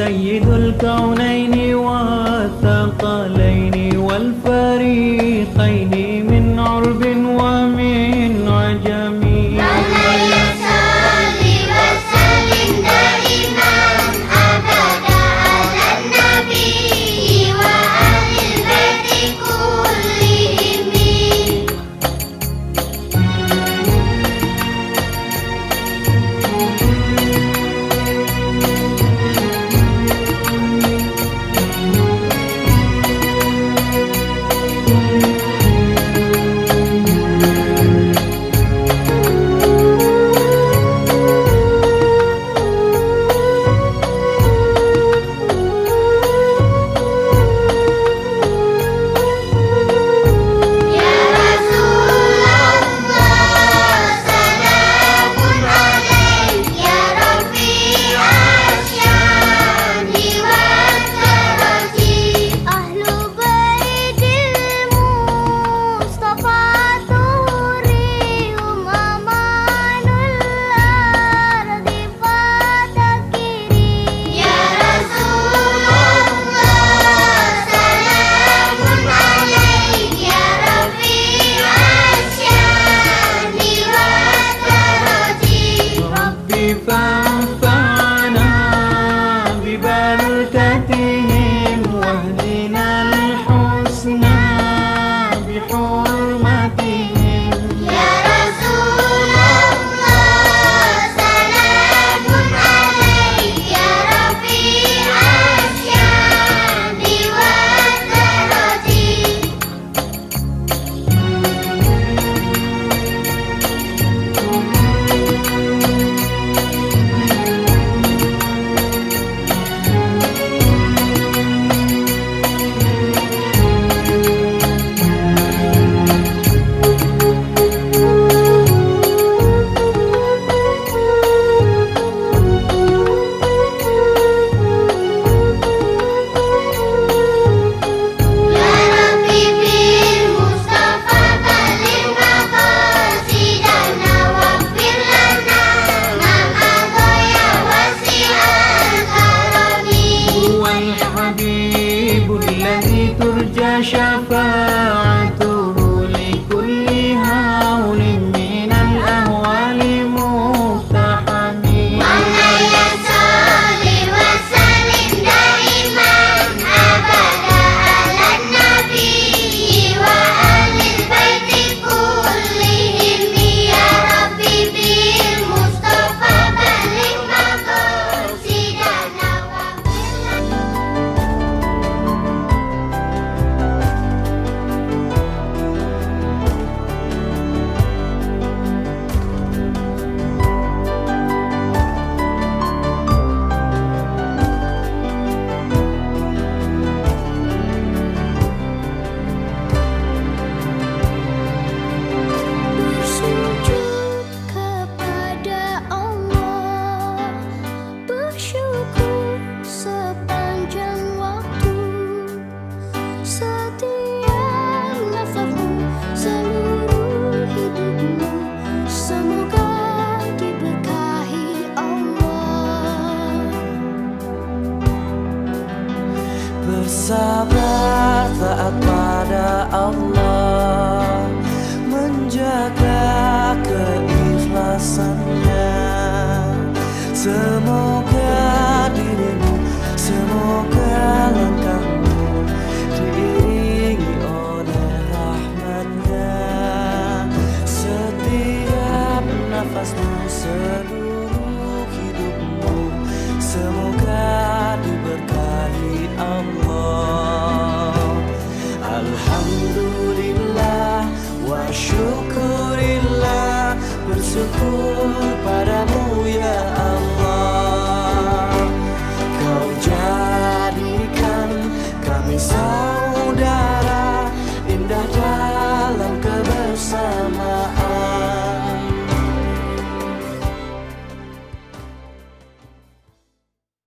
سيد الكونين والثقلين والفريقين من عرب ومن عجم. فانفعنا ببركتهم واهدنا الحسنى بحرمتهم. يا رسول الله سلام عليك يا رفيع الشان والدرج. الذي ترجى شفاعته لكل هول من الأهوال مقتحم. مولاي صل وسلم دائما أبدا على النبي وآل البيت كلهم. يا ربي بالمصطفى بلغ مقاصدنا bersabar taat pada Allah, menjaga keikhlasannya. Semoga dirimu, semoga langkahmu diiringi oleh rahmatnya. Setiap nafasmu, seluruh hidupmu, semoga diberkahi Allah. Alhamdulillah wa syukurillah, bersyukur pada